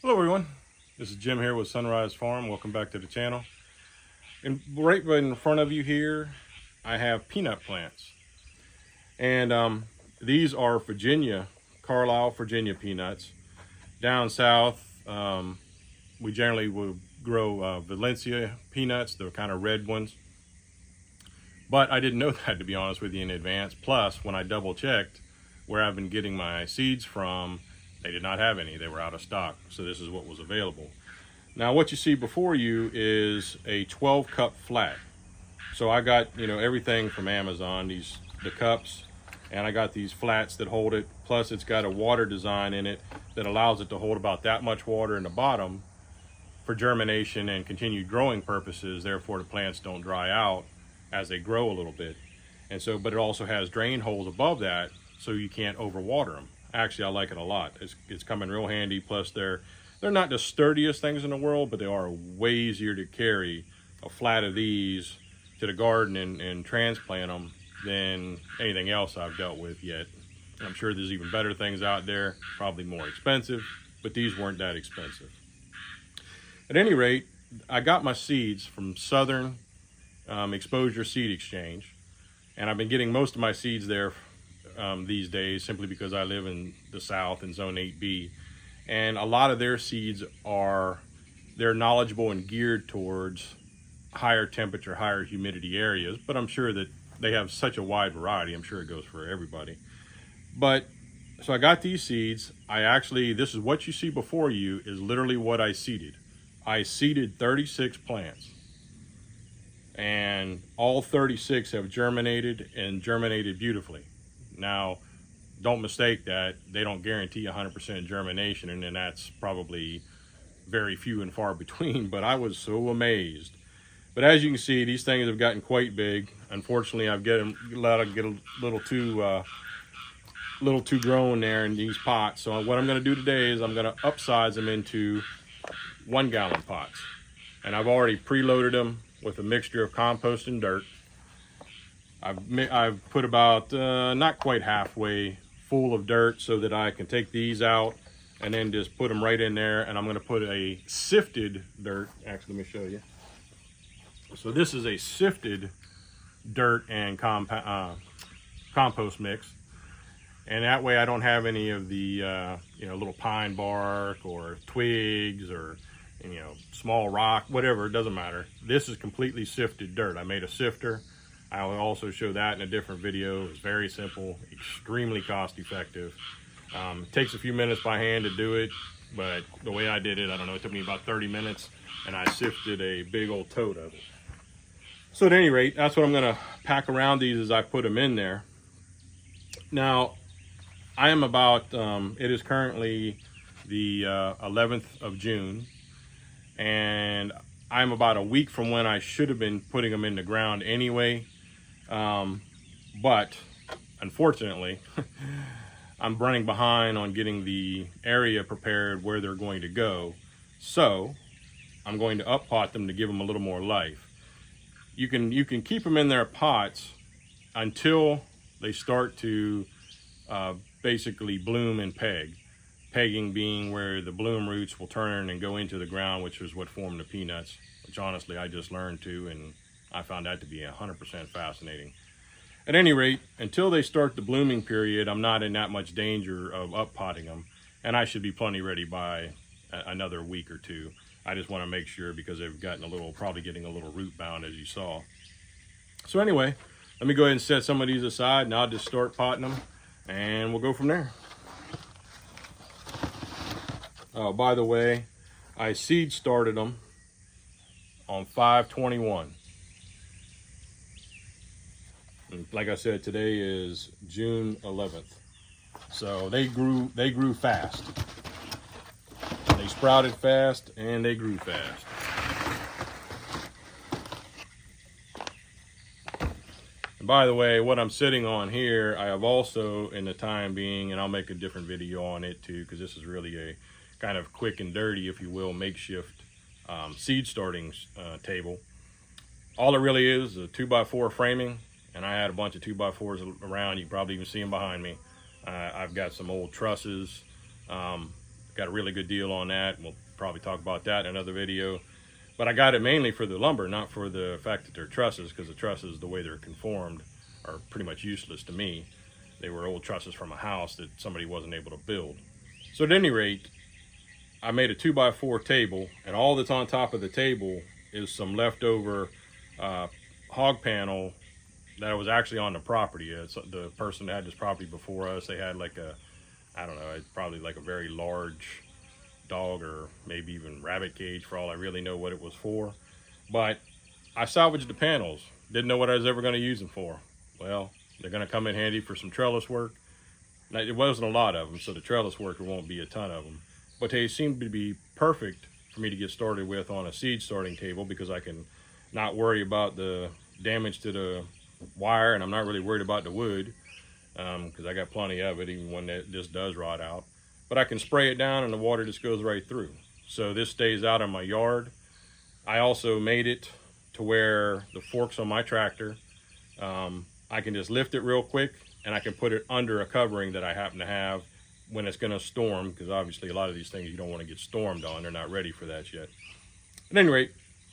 Hello everyone, this is Jim here with Sunrise Farm. Welcome back to the channel. And right in front of you here, I have peanut plants. And these are Carlisle, Virginia peanuts. Down south, we generally will grow Valencia peanuts, the kind of red ones. But I didn't know that, to be honest with you, in advance. Plus, when I double checked where I've been getting my seeds from, they did not have any. They were out of stock. So this is what was available. Now what you see before you is a 12 cup flat. So I got, everything from Amazon, the cups, and I got these flats that hold it. Plus it's got a water design in it that allows it to hold about that much water in the bottom for germination and continued growing purposes. Therefore the plants don't dry out as they grow a little bit. And so, but it also has drain holes above that so you can't overwater them. Actually, I like it a lot. It's coming real handy. Plus they're not the sturdiest things in the world, but they are way easier to carry a flat of these to the garden and transplant them than anything else I've dealt with yet. I'm sure there's even better things out there, probably more expensive, but these weren't that expensive. At any rate, I got my seeds from Southern Exposure Seed Exchange, and I've been getting most of my seeds there these days simply because I live in the South in Zone 8B. And a lot of their seeds they're knowledgeable and geared towards higher temperature, higher humidity areas, but I'm sure that they have such a wide variety. I'm sure it goes for everybody. But so I got these seeds. This is what you see before you is literally what I seeded. I seeded 36 plants, and all 36 have germinated and germinated beautifully. Now, don't mistake that. They don't guarantee 100% germination, and then that's probably very few and far between, but I was so amazed. But as you can see, these things have gotten quite big. Unfortunately, I've get a little too grown there in these pots. So what I'm going to do today is I'm going to upsize them into 1 gallon pots. And I've already preloaded them with a mixture of compost and dirt. I've put about not quite halfway full of dirt so that I can take these out and then just put them right in there. And I'm going to put a sifted dirt. Actually, let me show you. So this is a sifted dirt and compost mix. And that way I don't have any of the little pine bark or twigs or small rock, whatever, it doesn't matter. This is completely sifted dirt. I made a sifter. I will also show that in a different video. It's very simple, extremely cost effective. It takes a few minutes by hand to do it, but the way I did it, I don't know, it took me about 30 minutes and I sifted a big old tote of it. So at any rate, that's what I'm gonna pack around these as I put them in there. Now, I am it is currently the 11th of June, and I'm about a week from when I should have been putting them in the ground anyway. But unfortunately, I'm running behind on getting the area prepared where they're going to go. So I'm going to up pot them to give them a little more life. You can keep them in their pots until they start to basically bloom and peg. Pegging being where the bloom roots will turn and go into the ground, which is what formed the peanuts, which honestly I just learned to, and I found that to be 100% fascinating. At any rate, until they start the blooming period, I'm not in that much danger of up potting them, and I should be plenty ready by another week or two. I just want to make sure because they've gotten probably getting a little root bound, as you saw. So anyway, let me go ahead and set some of these aside, and I'll just start potting them, and we'll go from there. Oh, by the way, I seed started them on 5/21. And like I said, today is June 11th. So they grew fast. They sprouted fast and they grew fast. And by the way, what I'm sitting on here, I have also, in the time being, and I'll make a different video on it too, because this is really a kind of quick and dirty, if you will, makeshift seed starting table. All it really is a 2x4 framing, and I had a bunch of 2x4s around. You can probably even see them behind me. I've got some old trusses, got a really good deal on that. We'll probably talk about that in another video. But I got it mainly for the lumber, not for the fact that they're trusses, because the trusses, the way they're conformed, are pretty much useless to me. They were old trusses from a house that somebody wasn't able to build. So at any rate, I made a 2x4 table, and all that's on top of the table is some leftover hog panel that was actually on the property. It's the person that had this property before us, they had like a, I don't know, it's probably like a very large dog or maybe even rabbit cage, for all I really know what it was for. But I salvaged the panels. Didn't know what I was ever going to use them for. Well, they're going to come in handy for some trellis work. Now, it wasn't a lot of them, so the trellis work, there won't be a ton of them. But they seem to be perfect for me to get started with on a seed starting table, because I can not worry about the damage to the wire, and I'm not really worried about the wood, because I got plenty of it even when this does rot out. But I can spray it down and the water just goes right through. So this stays out in my yard. I also made it to where the forks on my tractor, I can just lift it real quick and I can put it under a covering that I happen to have when it's going to storm, because obviously a lot of these things you don't want to get stormed on. They're not ready for that yet. At any rate,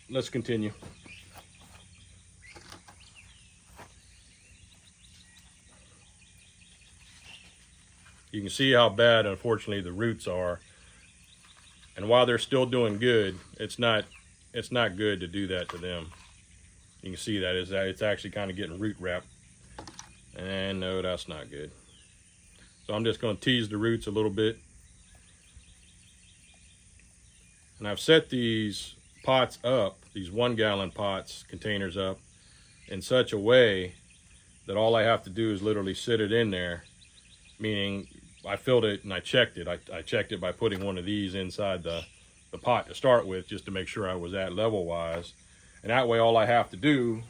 let's continue. You can see how bad, unfortunately, the roots are. And while they're still doing good, it's not good to do that to them. You can see that it's actually kind of getting root wrapped. And no, that's not good. So I'm just going to tease the roots a little bit. And I've set these pots up, these 1 gallon pots, containers up, in such a way that all I have to do is literally sit it in there, meaning I filled it and I checked it. I checked it by putting one of these inside the pot to start with, just to make sure I was at level wise. And that way all I have to do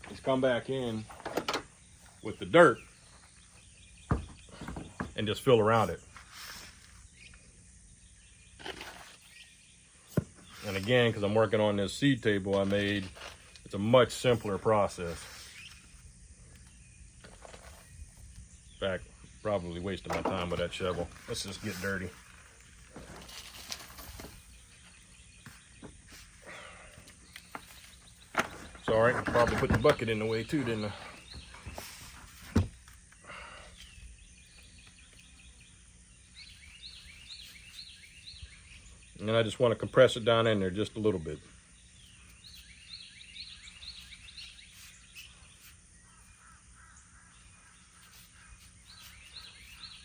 is come back in with the dirt and just fill around it. And again, because I'm working on this seed table I made, it's a much simpler process. In fact, probably wasting my time with that shovel. Let's just get dirty. Sorry, I probably put the bucket in the way too, didn't I? And then I just want to compress it down in there just a little bit.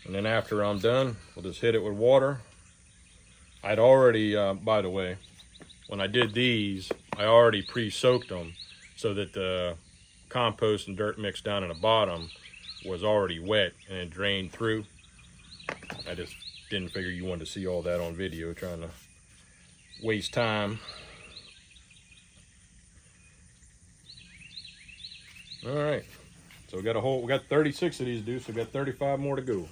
And then after I'm done, we'll just hit it with water. I'd already, by the way, when I did these, I already pre-soaked them so that the compost and dirt mix down in the bottom was already wet and it drained through. I just didn't figure you wanted to see all that on video, trying to waste time. All right, so we got 36 of these dudes, so we got 35 more to go.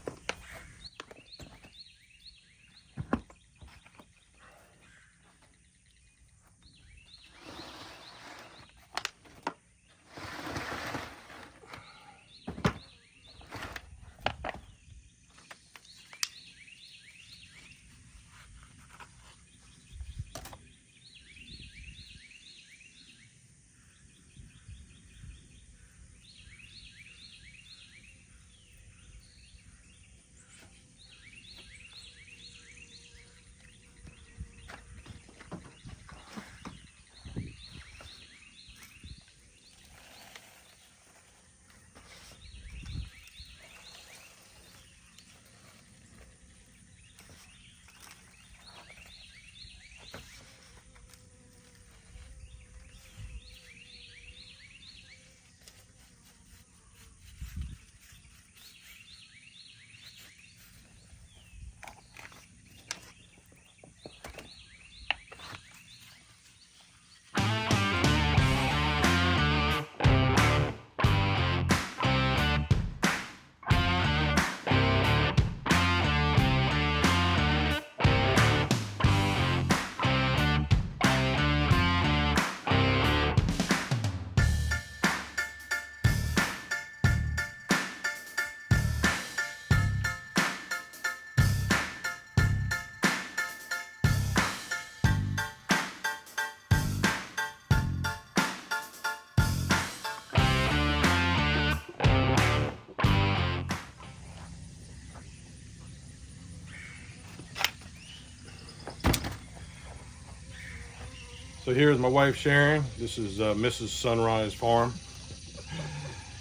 So here's my wife Sharon. This is Mrs. Sunrise Farm.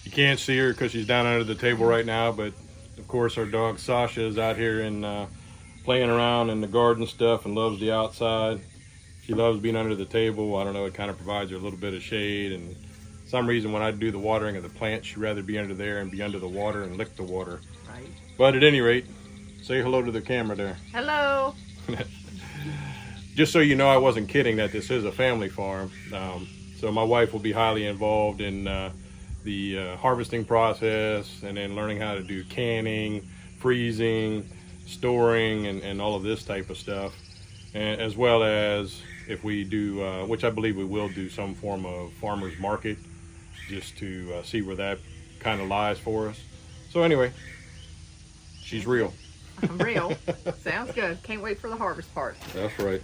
You can't see her because she's down under the table right now, but of course our dog Sasha is out here and playing around in the garden stuff and loves the outside. She loves being under the table. I don't know, it kind of provides her a little bit of shade, and for some reason when I do the watering of the plants, she'd rather be under there and be under the water and lick the water. Right. But at any rate, say hello to the camera there. Hello. Just so you know, I wasn't kidding that this is a family farm. So my wife will be highly involved in the harvesting process, and then learning how to do canning, freezing, storing, and all of this type of stuff. And as well as if we do, which I believe we will do, some form of farmer's market, just to see where that kind of lies for us. So anyway, she's real. I'm real. Sounds good. Can't wait for the harvest part. That's right.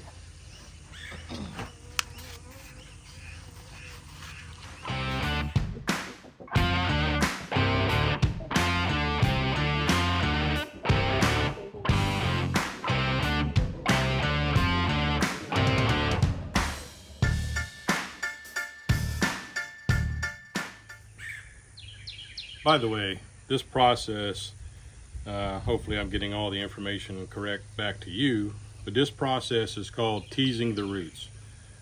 By the way, this process, hopefully I'm getting all the information correct back to you, but this process is called teasing the roots,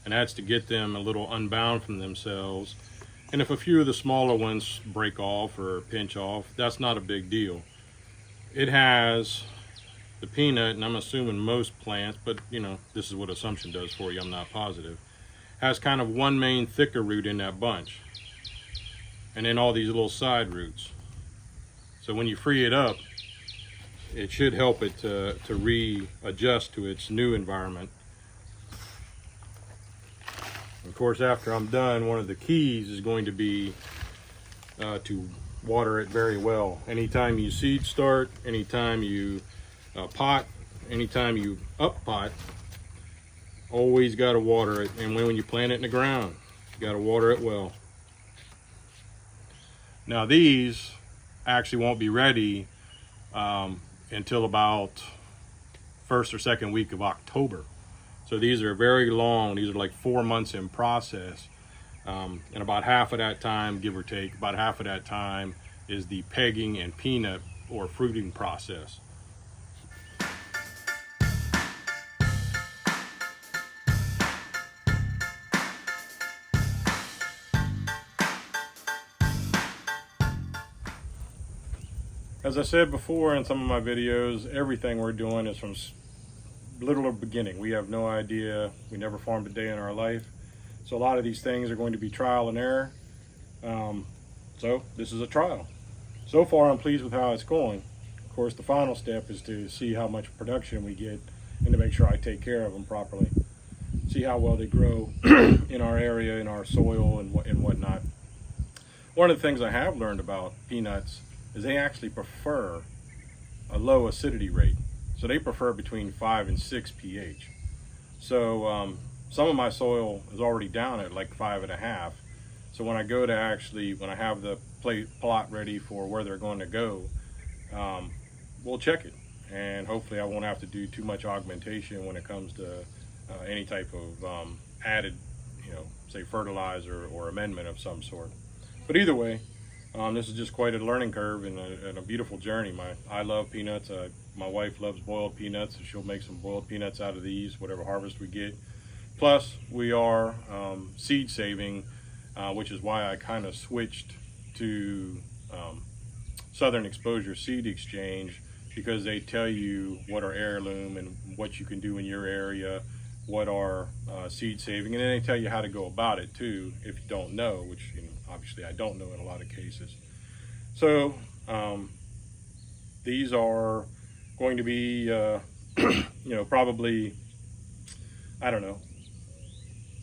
and that's to get them a little unbound from themselves. And if a few of the smaller ones break off or pinch off, that's not a big deal. It has the peanut, and I'm assuming most plants, but you know, this is what assumption does for you, I'm not positive, has kind of one main thicker root in that bunch, and then all these little side roots. So when you free it up, it should help it to readjust to its new environment. Of course, after I'm done, one of the keys is going to be to water it very well. Anytime you seed start, anytime you pot, anytime you up pot, always got to water it. And when you plant it in the ground, you got to water it well. Now these actually won't be ready until about first or second week of October. So these are very long. These are like 4 months in process. And about half of that time, give or take, about half of that time is the pegging and peanut or fruiting process. As I said before in some of my videos, everything we're doing is from little beginning. We have no idea. We never farmed a day in our life. So a lot of these things are going to be trial and error. So this is a trial. So far I'm pleased with how it's going. Of course, the final step is to see how much production we get and to make sure I take care of them properly. See how well they grow in our area, in our soil and whatnot. One of the things I have learned about peanuts is they actually prefer a low acidity rate. So they prefer between 5 and 6 pH. So some of my soil is already down at like 5.5. So when I go to when I have the plot ready for where they're going to go, we'll check it. And hopefully I won't have to do too much augmentation when it comes to any type of added, say fertilizer or amendment of some sort. But either way, this is just quite a learning curve and a beautiful journey. I love peanuts. My wife loves boiled peanuts, so she'll make some boiled peanuts out of these, whatever harvest we get. Plus, we are seed saving, which is why I kind of switched to Southern Exposure Seed Exchange, because they tell you what are heirloom and what you can do in your area, what are seed saving, and then they tell you how to go about it too if you don't know, which obviously I don't know in a lot of cases. So these are going to be probably, I don't know,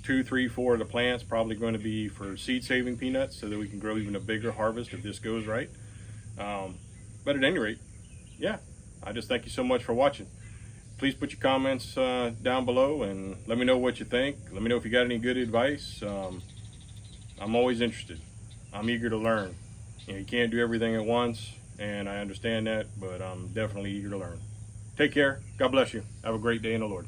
2, 3, 4 of the plants probably going to be for seed saving peanuts so that we can grow even a bigger harvest if this goes right. But at any rate, yeah, I just thank you so much for watching. Please put your comments down below and let me know what you think. Let me know if you got any good advice. I'm always interested. I'm eager to learn. You can't do everything at once, and I understand that, but I'm definitely eager to learn. Take care. God bless you. Have a great day in the Lord.